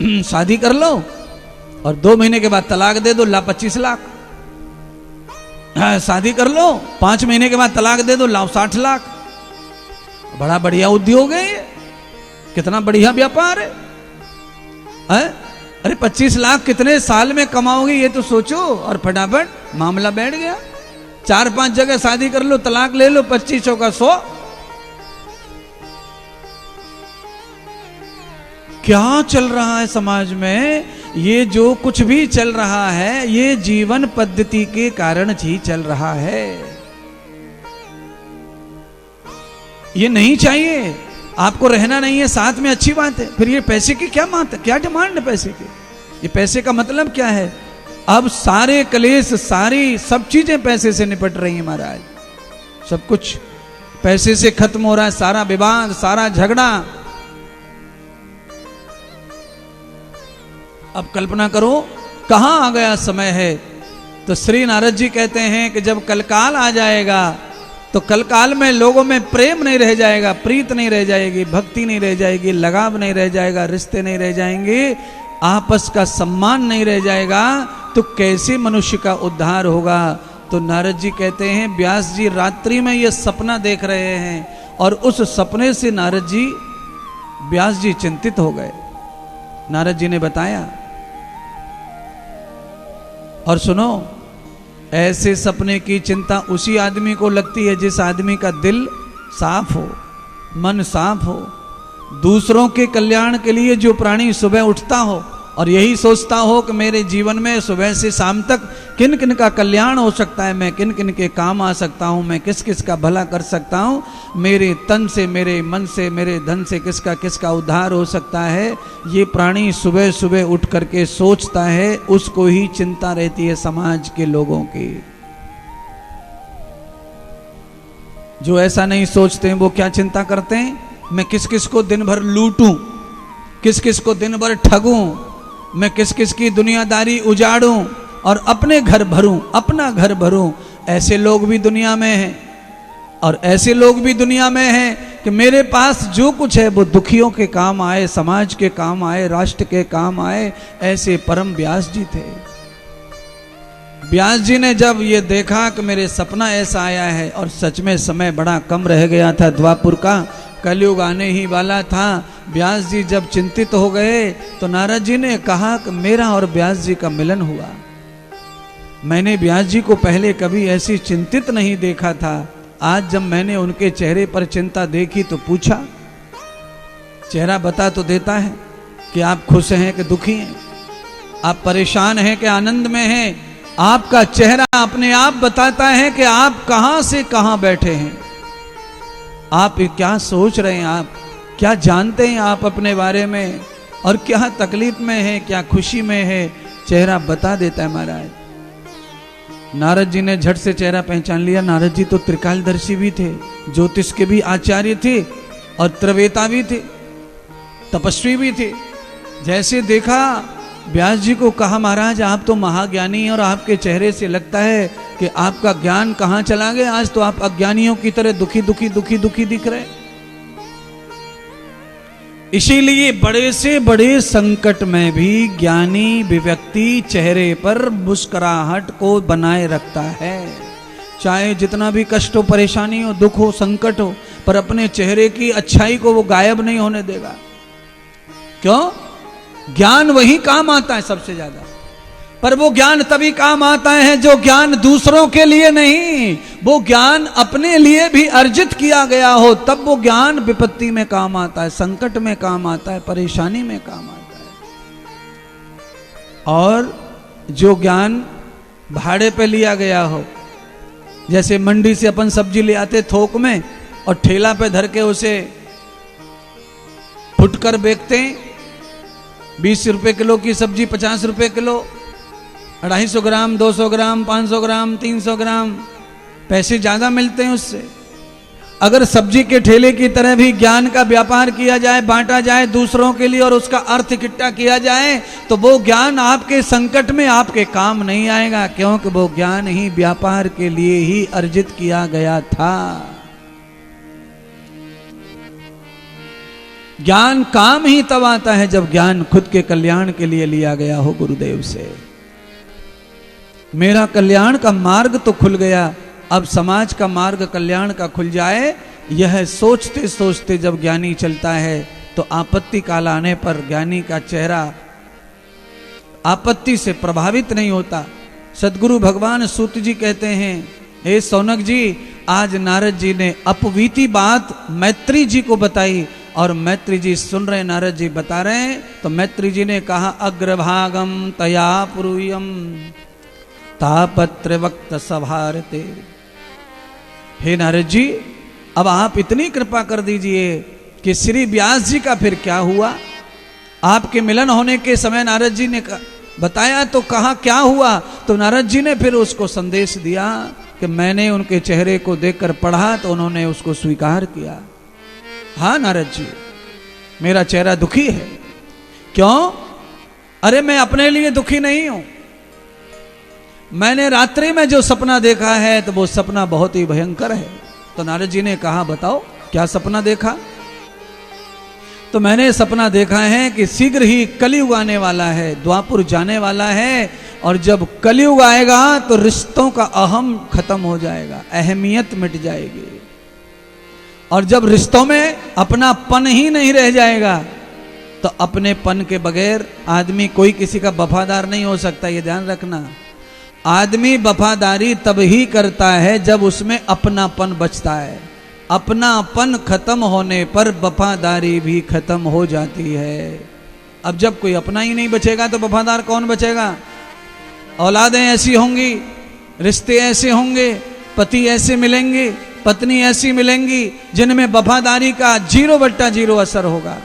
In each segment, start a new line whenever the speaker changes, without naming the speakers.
शादी कर लो और 2 महीने के बाद तलाक दे दो, ला 25 लाख। शादी कर लो, 5 महीने के बाद तलाक दे दो, लाओ 60 लाख। बड़ा बढ़िया उद्योग है ये, कितना बढ़िया व्यापार है। अरे 25 लाख कितने साल में कमाओगे ये तो सोचो, और फटाफट मामला बैठ गया। 4-5 जगह शादी कर लो, तलाक ले लो, 25 का 100। क्या चल रहा है समाज में? ये जो कुछ भी चल रहा है ये जीवन पद्धति के कारण ही चल रहा है। ये नहीं चाहिए, आपको रहना नहीं है साथ में, अच्छी बात है। फिर ये पैसे की क्या बात है, क्या डिमांड है पैसे की? ये पैसे का मतलब क्या है? अब सारे कलेश, सारी सब चीजें पैसे से निपट रही हैं महाराज। सब कुछ पैसे से खत्म हो रहा है, सारा विवाद, सारा झगड़ा। अब कल्पना करो कहां आ गया समय है। तो श्री नारद जी कहते हैं कि जब कलकाल आ जाएगा तो कलकाल में लोगों में प्रेम नहीं रह जाएगा, प्रीत नहीं रह जाएगी, भक्ति नहीं रह जाएगी, लगाव नहीं रह जाएगा, रिश्ते नहीं रह जाएंगे, आपस का सम्मान नहीं रह जाएगा, तो कैसे मनुष्य का उद्धार होगा? तो नारद जी कहते हैं, व्यास जी रात्रि में ये सपना देख रहे हैं और उस सपने से नारद जी, व्यास जी चिंतित हो गए। नारद जी ने बताया, और सुनो, ऐसे सपने की चिंता उसी आदमी को लगती है जिस आदमी का दिल साफ हो, मन साफ हो, दूसरों के कल्याण के लिए जो प्राणी सुबह उठता हो और यही सोचता हो कि मेरे जीवन में सुबह से शाम तक किन किन का कल्याण हो सकता है, मैं किन किन के काम आ सकता हूँ, मैं किस किस का भला कर सकता हूँ, मेरे तन से, मेरे मन से, मेरे धन से किसका किसका उद्धार हो सकता है, ये प्राणी सुबह सुबह उठ करके सोचता है, उसको ही चिंता रहती है समाज के लोगों की। जो ऐसा नहीं सोचते हैं वो क्या चिंता करते हैं? मैं किस किस को दिन भर लूटूं, किस किस को दिन भर ठगूं, मैं किस किस की दुनियादारी उजाड़ूं और अपने घर भरूं, अपना घर भरूं। ऐसे लोग भी दुनिया में हैं, और ऐसे लोग भी दुनिया में हैं कि मेरे पास जो कुछ है वो दुखियों के काम आए, समाज के काम आए, राष्ट्र के काम आए। ऐसे परम व्यास जी थे। व्यास जी ने जब ये देखा कि मेरे सपना ऐसा आया है, और सच में समय बड़ा कम रह गया था, द्वापुर का कलयुग आने ही वाला था। व्यास जी जब चिंतित हो गए तो नारद जी ने कहा कि मेरा और व्यास जी का मिलन हुआ। मैंने व्यास जी को पहले कभी ऐसी चिंतित नहीं देखा था। आज जब मैंने उनके चेहरे पर चिंता देखी तो पूछा, चेहरा बता तो देता है कि आप खुश हैं कि दुखी हैं, आप परेशान हैं कि आनंद में हैं। आपका चेहरा अपने आप बताता है कि आप कहां से कहां बैठे हैं, आप क्या सोच रहे हैं, आप क्या जानते हैं आप अपने बारे में, और क्या तकलीफ में है, क्या खुशी में है। चेहरा बता देता है महाराज। नारद जी ने झट से चेहरा पहचान लिया। नारद जी तो त्रिकालदर्शी भी थे, ज्योतिष के भी आचार्य थे, और त्रिवेता भी थे, तपस्वी भी थे। जैसे देखा, व्यास जी को कहा, महाराज आप तो महाज्ञानी हैं और आपके चेहरे से लगता है कि आपका ज्ञान कहाँ चला गया, आज तो आप अज्ञानियों की तरह दुखी दुखी दुखी दुखी दिख रहे। इसीलिए बड़े से बड़े संकट में भी ज्ञानी व्यक्ति चेहरे पर मुस्कुराहट को बनाए रखता है। चाहे जितना भी कष्ट हो, परेशानी हो, दुख हो, संकट हो, पर अपने चेहरे की अच्छाई को वो गायब नहीं होने देगा। क्यों? ज्ञान वही काम आता है सबसे ज्यादा, पर वो ज्ञान तभी काम आता है जो ज्ञान दूसरों के लिए नहीं, वो ज्ञान अपने लिए भी अर्जित किया गया हो, तब वो ज्ञान विपत्ति में काम आता है, संकट में काम आता है, परेशानी में काम आता है। और जो ज्ञान भाड़े पे लिया गया हो, जैसे मंडी से अपन सब्जी ले आते थोक में और ठेला पे धर के उसे फुटकर बेचते हैं, 20 रुपए किलो की सब्जी 50 रुपए किलो, 250 ग्राम, 200 ग्राम, 500 ग्राम, 300 ग्राम, पैसे ज्यादा मिलते हैं उससे। अगर सब्जी के ठेले की तरह भी ज्ञान का व्यापार किया जाए, बांटा जाए दूसरों के लिए, और उसका अर्थ इकट्ठा किया जाए, तो वो ज्ञान आपके संकट में आपके काम नहीं आएगा, क्योंकि वो ज्ञान ही व्यापार के लिए ही अर्जित किया गया था। ज्ञान काम ही तब आता है जब ज्ञान खुद के कल्याण के लिए लिया गया हो गुरुदेव से। मेरा कल्याण का मार्ग तो खुल गया, अब समाज का मार्ग कल्याण का खुल जाए, यह सोचते सोचते जब ज्ञानी चलता है तो आपत्ति काल आने पर ज्ञानी का चेहरा आपत्ति से प्रभावित नहीं होता। सदगुरु भगवान सूत जी कहते हैं, हे सौनक जी, आज नारद जी ने अपवीति बात मैत्री जी को बताई और मैत्री जी सुन रहे, नारद जी बता रहे हैं, तो मैत्री जी ने कहा अग्रभागम तया पुरुयम तापत्र वक्त सभारते। हे नारद जी, अब आप इतनी कृपा कर दीजिए कि श्री व्यास जी का फिर क्या हुआ। आपके मिलन होने के समय नारद जी ने बताया तो कहा क्या हुआ, तो नारद जी ने फिर उसको संदेश दिया कि मैंने उनके चेहरे को देखकर पढ़ा तो उन्होंने उसको स्वीकार किया। हाँ नारद जी, मेरा चेहरा दुखी है। क्यों? अरे मैं अपने लिए दुखी नहीं हूं, मैंने रात्रि में जो सपना देखा है तो वो सपना बहुत ही भयंकर है। तो नारद जी ने कहा बताओ क्या सपना देखा। तो मैंने सपना देखा है कि शीघ्र ही कलयुग आने वाला है, द्वापुर जाने वाला है, और जब कलयुग आएगा तो रिश्तों का अहम खत्म हो जाएगा, अहमियत मिट जाएगी, और जब रिश्तों में अपनापन ही नहीं रह जाएगा तो अपनेपन के बगैर आदमी कोई किसी का वफादार नहीं हो सकता। ये ध्यान रखना, आदमी वफादारी तब ही करता है जब उसमें अपनापन बचता है। अपनापन खत्म होने पर वफादारी भी खत्म हो जाती है। अब जब कोई अपना ही नहीं बचेगा तो वफादार कौन बचेगा। औलादें ऐसी होंगी, रिश्ते ऐसे होंगे, पति ऐसे मिलेंगे, पत्नी ऐसी मिलेंगी जिनमें वफादारी का 0/0 असर होगा।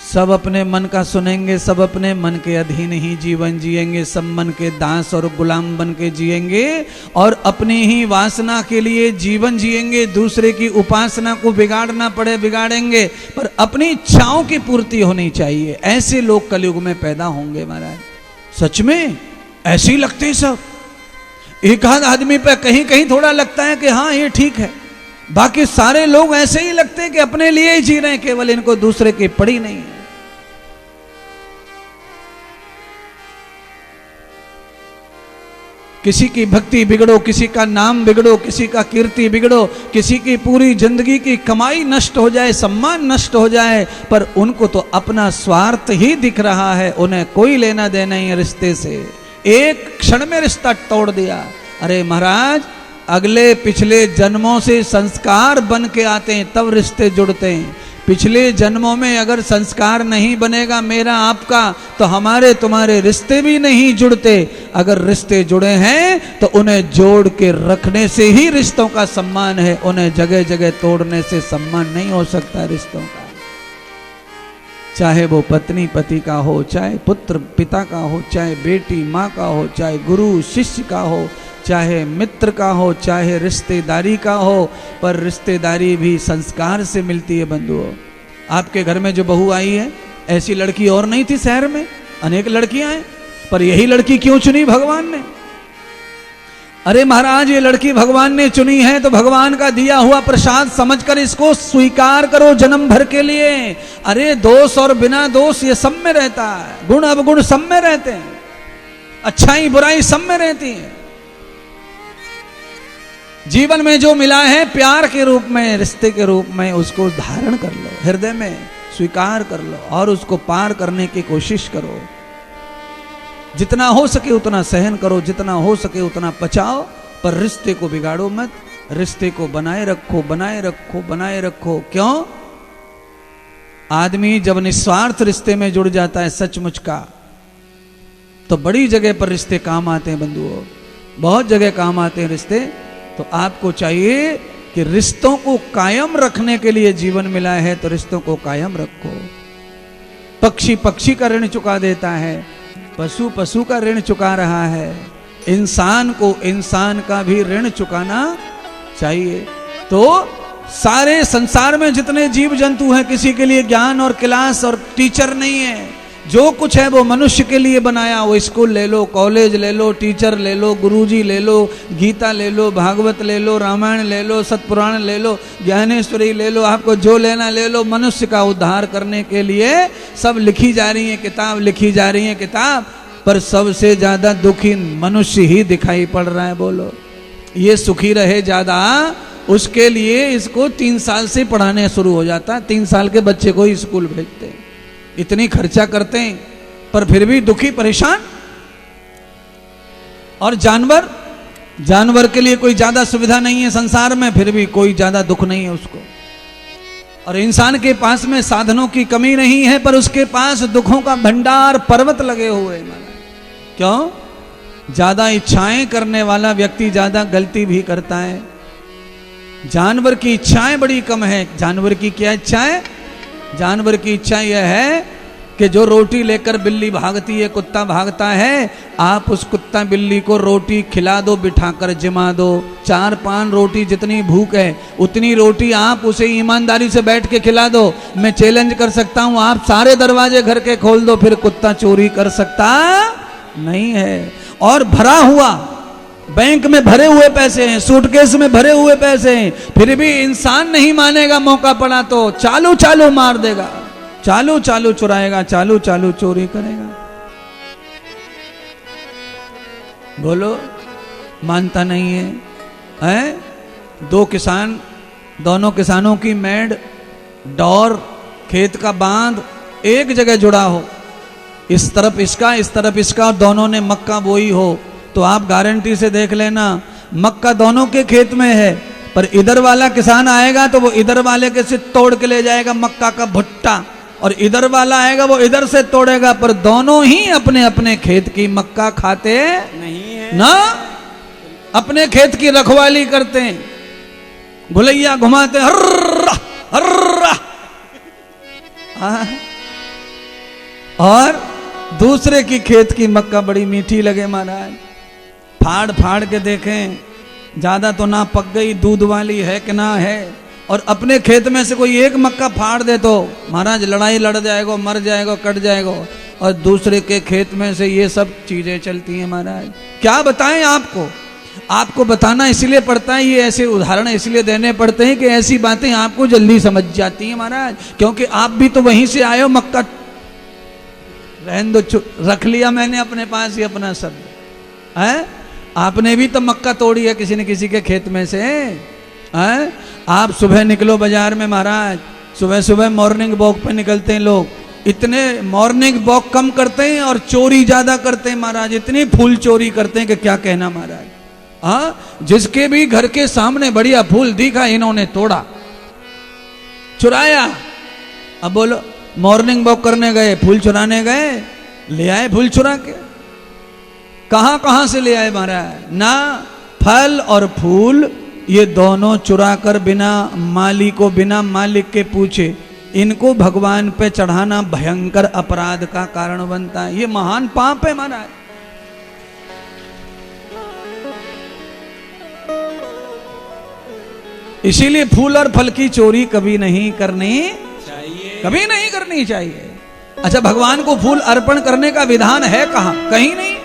सब अपने मन का सुनेंगे, सब अपने मन के अधीन ही जीवन जिएंगे, सब मन के दास और गुलाम बन के जिएंगे और अपनी ही वासना के लिए जीवन जिएंगे। दूसरे की उपासना को बिगाड़ना पड़े बिगाड़ेंगे, पर अपनी इच्छाओं की पूर्ति होनी चाहिए। ऐसे लोग कलयुग में पैदा होंगे महाराज। सच में ऐसे ही लगते हैं सब। एक आध आदमी पे कहीं कहीं थोड़ा लगता है कि हाँ ये ठीक है, बाकी सारे लोग ऐसे ही लगते हैं कि अपने लिए ही जी रहे हैं, केवल इनको दूसरे की पड़ी नहीं है। किसी की भक्ति बिगड़ो, किसी का नाम बिगड़ो, किसी का कीर्ति बिगड़ो, किसी की पूरी जिंदगी की कमाई नष्ट हो जाए, सम्मान नष्ट हो जाए, पर उनको तो अपना स्वार्थ ही दिख रहा है, उन्हें कोई लेना देना ही रिश्ते से। एक क्षण में रिश्ता तोड़ दिया। अरे महाराज, अगले पिछले जन्मों से संस्कार बन के आते हैं तब रिश्ते जुड़ते हैं। पिछले जन्मों में अगर संस्कार नहीं बनेगा मेरा आपका तो हमारे तुम्हारे रिश्ते भी नहीं जुड़ते। अगर रिश्ते जुड़े हैं तो उन्हें जोड़ के रखने से ही रिश्तों का सम्मान है, उन्हें जगह जगह तोड़ने से सम्मान नहीं हो सकता रिश्तों का। चाहे वो पत्नी पति का हो, चाहे पुत्र पिता का हो, चाहे बेटी माँ का हो, चाहे गुरु शिष्य का हो, चाहे मित्र का हो, चाहे रिश्तेदारी का हो, पर रिश्तेदारी भी संस्कार से मिलती है बंधुओं। आपके घर में जो बहू आई है, ऐसी लड़की और नहीं थी शहर में, अनेक लड़कियां हैं, पर यही लड़की क्यों चुनी भगवान ने। अरे महाराज, ये लड़की भगवान ने चुनी है तो भगवान का दिया हुआ प्रसाद समझकर इसको स्वीकार करो जन्म भर के लिए। अरे दोष और बिना दोष ये सब में रहता है, गुण अवगुण सब में रहते हैं, अच्छाई बुराई सब में रहती है। जीवन में जो मिला है प्यार के रूप में, रिश्ते के रूप में, उसको धारण कर लो, हृदय में स्वीकार कर लो और उसको पार करने की कोशिश करो। जितना हो सके उतना सहन करो, जितना हो सके उतना बचाओ, पर रिश्ते को बिगाड़ो मत। रिश्ते को बनाए रखो, बनाए रखो, बनाए रखो। क्यों? आदमी जब निस्वार्थ रिश्ते में जुड़ जाता है सचमुच का, तो बड़ी जगह पर रिश्ते काम आते हैं बंधुओं, बहुत जगह काम आते हैं रिश्ते। तो आपको चाहिए कि रिश्तों को कायम रखने के लिए जीवन मिला है तो रिश्तों को कायम रखो। पक्षी पक्षी का ऋण चुका देता है, पशु पशु का ऋण चुका रहा है, इंसान को इंसान का भी ऋण चुकाना चाहिए। तो सारे संसार में जितने जीव जंतु हैं, किसी के लिए ज्ञान और क्लास और टीचर नहीं है। जो कुछ है वो मनुष्य के लिए बनाया। वो स्कूल ले लो, कॉलेज ले लो, टीचर ले लो, गुरुजी ले लो, गीता ले लो, भागवत ले लो, रामायण ले लो, सतपुराण ले लो, ज्ञानेश्वरी ले लो, आपको जो लेना ले लो। मनुष्य का उद्धार करने के लिए सब लिखी जा रही है किताब, लिखी जा रही है किताब, पर सबसे ज्यादा दुखी मनुष्य ही दिखाई पड़ रहा है। बोलो, ये सुखी रहे ज्यादा, उसके लिए इसको 3 साल से पढ़ाने शुरू हो जाता है। 3 साल के बच्चे को ही स्कूल भेजते हैं, इतनी खर्चा करते हैं, पर फिर भी दुखी परेशान। और जानवर के लिए कोई ज्यादा सुविधा नहीं है संसार में, फिर भी कोई ज्यादा दुख नहीं है उसको। और इंसान के पास में साधनों की कमी नहीं है, पर उसके पास दुखों का भंडार पर्वत लगे हुए हैं। क्यों? ज्यादा इच्छाएं करने वाला व्यक्ति ज्यादा गलती भी करता है। जानवर की इच्छाएं बड़ी कम है। जानवर की क्या इच्छा है? जानवर की इच्छा यह है कि जो रोटी लेकर बिल्ली भागती है, कुत्ता भागता है, आप उस कुत्ता बिल्ली को रोटी खिला दो, बिठाकर जिमा दो। 4-5 रोटी जितनी भूख है उतनी रोटी आप उसे ईमानदारी से बैठ के खिला दो। मैं चैलेंज कर सकता हूं, आप सारे दरवाजे घर के खोल दो, फिर कुत्ता चोरी कर सकता नहीं है। और भरा हुआ बैंक में भरे हुए पैसे हैं, सूटकेस में भरे हुए पैसे हैं, फिर भी इंसान नहीं मानेगा। मौका पड़ा तो चालू चालू मार देगा, चालू चालू चुराएगा, चालू चालू चोरी करेगा। बोलो, मानता नहीं है, हैं? 2 किसान, दोनों किसानों की मेड़, डोर, खेत का बांध एक जगह जुड़ा हो, इस तरफ इसका, इस तरफ इसका, और दोनों ने मक्का बोई हो, तो आप गारंटी से देख लेना मक्का दोनों के खेत में है। पर इधर वाला किसान आएगा तो वो इधर वाले के से तोड़ के ले जाएगा मक्का का भुट्टा, और इधर वाला आएगा वो इधर से तोड़ेगा, पर दोनों ही अपने अपने खेत की मक्का खाते नहीं है ना, अपने खेत की रखवाली करते हैं, गुलैया घुमाते, हर्रा हर्रा, और दूसरे की खेत की मक्का बड़ी मीठी लगे महाराज, फाड़ फाड़ के देखें, ज्यादा तो ना पक गई, दूध वाली है कि ना है। और अपने खेत में से कोई एक मक्का फाड़ दे तो महाराज लड़ाई लड़ जाएगा, मर जाएगा, कट जाएगा। और दूसरे के खेत में से ये सब चीजें चलती हैं महाराज। क्या बताएं आपको? आपको बताना इसलिए पड़ता है, ये ऐसे उदाहरण इसलिए देने पड़ते हैं कि ऐसी बातें आपको जल्दी समझ जाती हैं महाराज, क्योंकि आप भी तो वहीं से आए हो। मक्का रहन दो, रख लिया मैंने अपने पास ही अपना सब है। आपने भी तो मक्का तोड़ी है किसी न किसी के खेत में से, हैं? आप सुबह निकलो बाजार में महाराज, सुबह सुबह मॉर्निंग वॉक पे निकलते हैं लोग, इतने मॉर्निंग वॉक कम करते हैं और चोरी ज्यादा करते हैं महाराज, इतनी फूल चोरी करते हैं कि क्या कहना महाराज। हाँ, जिसके भी घर के सामने बढ़िया फूल दिखा इन्होंने तोड़ा, चुराया। अब बोलो, मॉर्निंग वॉक करने गए, फूल चुराने गए, ले आए फूल चुरा के। कहां कहां से ले आए महाराज? ना फल और फूल ये दोनों चुरा कर बिना माली को, बिना मालिक के पूछे, इनको भगवान पे चढ़ाना भयंकर अपराध का कारण बनता है। ये महान पाप है महाराज। इसीलिए फूल और फल की चोरी कभी नहीं करनी चाहिए, कभी नहीं करनी चाहिए। अच्छा, भगवान को फूल अर्पण करने का विधान है कहां? कहीं नहीं।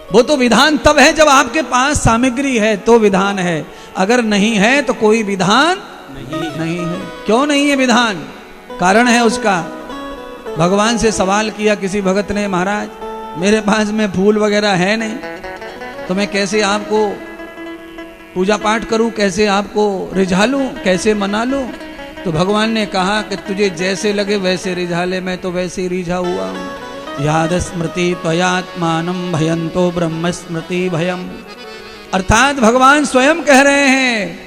वो तो विधान तब है जब आपके पास सामग्री है तो विधान है, अगर नहीं है तो कोई विधान नहीं है। क्यों नहीं है विधान? कारण है उसका। भगवान से सवाल किया किसी भगत ने, महाराज मेरे पास में फूल वगैरह है नहीं, तो मैं कैसे आपको पूजा पाठ करूं, कैसे आपको रिझा लूं, कैसे मना लूं? तो भगवान ने कहा कि तुझे जैसे लगे वैसे रिझा ले, मैं तो वैसे ही रिझा हुआ हूं। याद स्मृति त्वयात्मानं भयंतो ब्रह्म स्मृति भयम। अर्थात भगवान स्वयं कह रहे हैं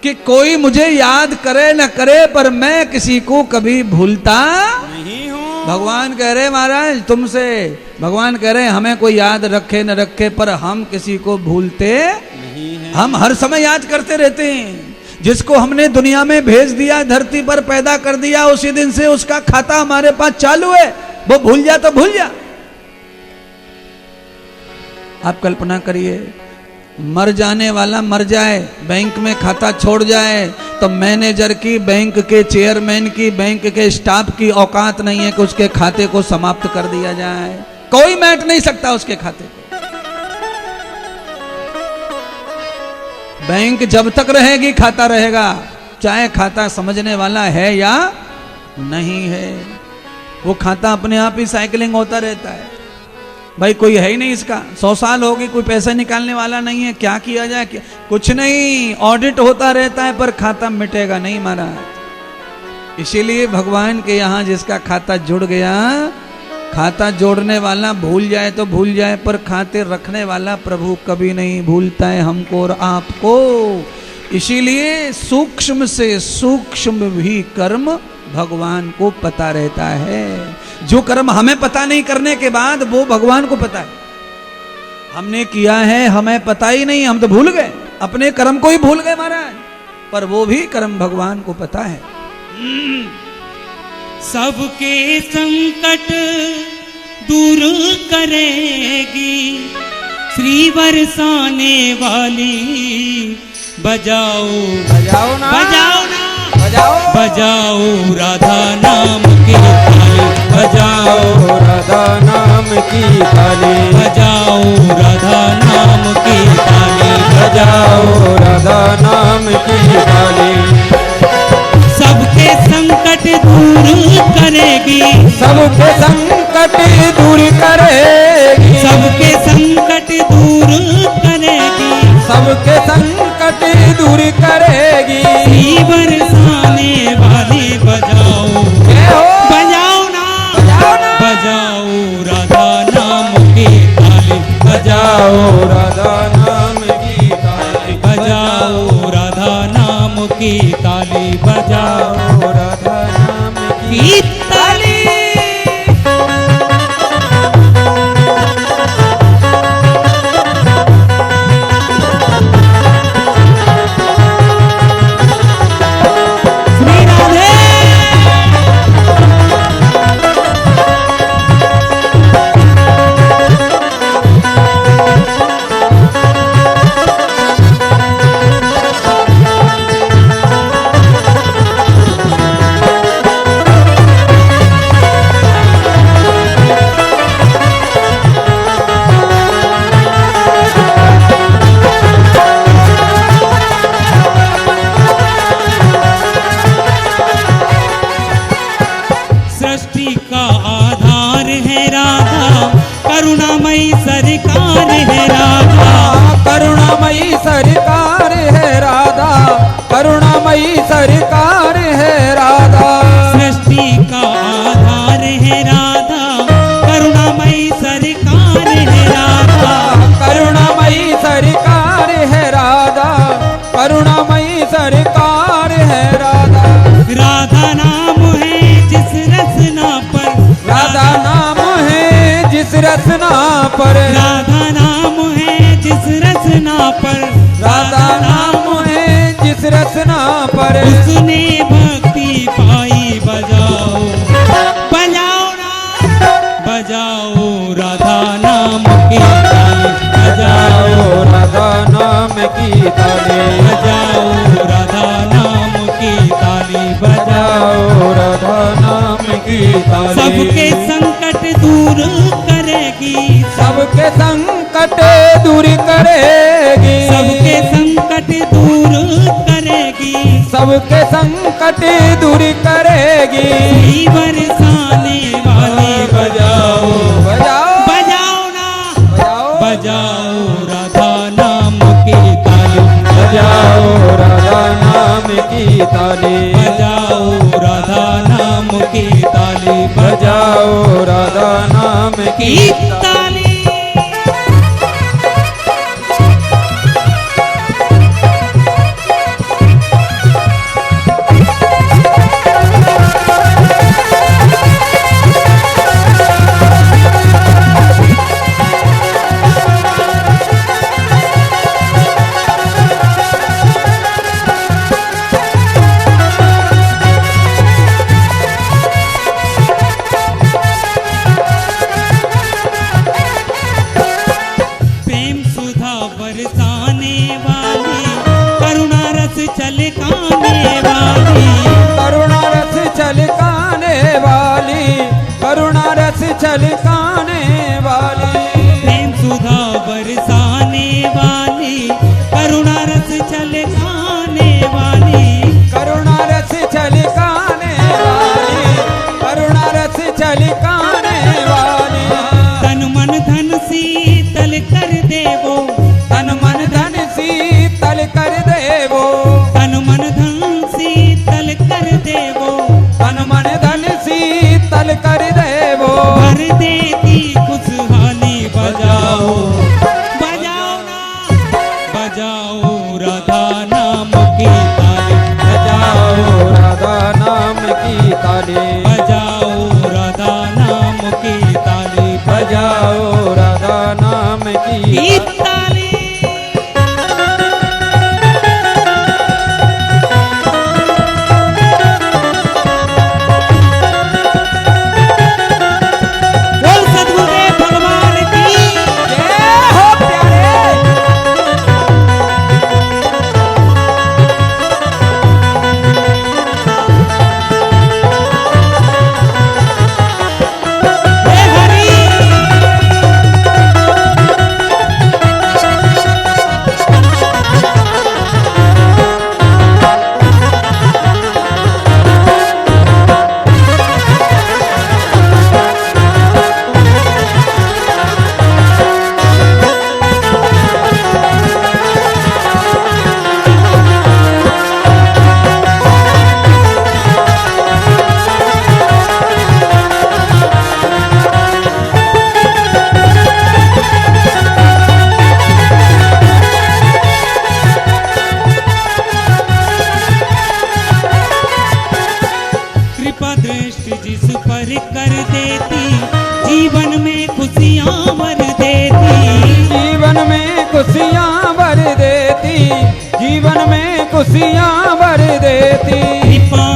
कि कोई मुझे याद करे न करे, पर मैं किसी को कभी भूलता नहीं हूं। भगवान कह रहे महाराज तुमसे, भगवान कह रहे हमें कोई याद रखे न रखे, पर हम किसी को भूलते नहीं हैं। हम हर समय याद करते रहते हैं। जिसको हमने दुनिया में भेज दिया, धरती पर पैदा कर दिया, उसी दिन से उसका खाता हमारे पास चालू है। वो भूल जा तो भूल जा। आप कल्पना करिए, मर जाने वाला मर जाए, बैंक में खाता छोड़ जाए, तो मैनेजर की, बैंक के चेयरमैन की, बैंक के स्टाफ की औकात नहीं है कि उसके खाते को समाप्त कर दिया जाए। कोई मैट नहीं सकता उसके खाते को। बैंक जब तक रहेगी खाता रहेगा, चाहे खाता समझने वाला है या नहीं है। वो खाता अपने आप ही साइकिलिंग होता रहता है। भाई कोई है ही नहीं इसका, 100 साल हो गए, कोई पैसा निकालने वाला नहीं है, क्या किया जाए, क्या? कुछ नहीं, ऑडिट होता रहता है पर खाता मिटेगा नहीं महाराज। इसीलिए भगवान के यहाँ जिसका खाता जुड़ गया, खाता जोड़ने वाला भूल जाए तो भूल जाए, पर खाते रखने वाला प्रभु कभी नहीं भूलता है हमको और आपको। इसीलिए सूक्ष्म से सूक्ष्म भी कर्म भगवान को पता रहता है। जो कर्म हमें पता नहीं करने के बाद वो भगवान को पता है। हमने किया है हमें पता ही नहीं, हम तो भूल गए, अपने कर्म को ही भूल गए महाराज, पर वो भी कर्म भगवान को पता है।
सबके संकट दूर करेगी श्री बरसाने वाली। बजाओ
बजाओ ना,
बजाओ ना,
बजाओ,
बजाओ राधा नाम की ताली।
बजाओ राधा नाम की ताली।
बजाओ राधा नाम की ताली।
बजाओ राधा नाम की ताली।
सबके संकट दूर करेगी,
सबके संकट दूर करेगी,
सबके संकट दूर करेगी,
सबके संकट दूर करेगी।
श्री बरसाने वाली। बजाओ
जय हो,
बजाओ ना,
बजाओ ना,
बजाओ राधा नाम की ताली।
बजाओ राधा नाम की ताली।
बजाओ राधा नाम की ताली। बजाओ
राधा नाम
की ताली। श्री राधे। सृष्टि का आधार है राधा, करुणामयी सरकार है राधा।
करुणामयी सरकार है राधा, करुणामयी सरकार है राधा।
सृष्टि का आधार है राधा, करुणामयी सरकार है राधा।
करुणामयी सरकार है राधा, करुणामयी सरकार है राधा।
राधा नाम है जिस रसना पर,
राधा नाम है जिस रसना पर,
राधा नाम है जिस रसना पर,
राधा नाम है जिस रसना पर।
उसने भक्ति पाई। बजाओ बजाओ ना, बजाओ राधा नाम की ताली।
बजाओ राधा नाम की ताली।
बजाओ राधा नाम की ताली।
बजाओ राधा नाम की ताली।
सबके संकट दूर करेगी,
सबके संकट दूर करेगी,
सबके संकट दूर करेगी,
सबके संकट दूर करेगी।
श्री बरसाने वाली। बजाओ
बजाओ,
बजाओ ना,
बजाओ,
बजाओ राधा नाम की ताली।
बजाओ राधा नाम की ताली।
बजाओ राधा नाम की ताली।
बजाओ राधा नाम की
की ताली।
छलकाने वाली,
प्रेम सुधा बरसाने वाली, करुणा रस छलकाने वाली,
करुणा रस छलकाने वाली, करुणा रस छलकाने वाली।
तन मन धन शीतल कर देवो,
तन मन धन शीतल कर देवो,
तन मन धन शीतल कर देवो,
तन मन धन शीतल कर देवो।
भर देती खुशहाली, बजाओ बजाओ ना, बजाओ राधा नाम की ताली,
बजाओ राधा नाम की ताली,
बजाओ राधा नाम की ताली,
बजाओ राधा नाम की
ताली। बोल सद्गुरुदेव भगवान की
जय हो प्यारे।
हे हरि। कृपा दृष्टि जिस पर कर देती, जीवन में खुशियां भर देती,
जीवन में खुशियाँ भर देती, जीवन में खुशियाँ भर देती।
कृपा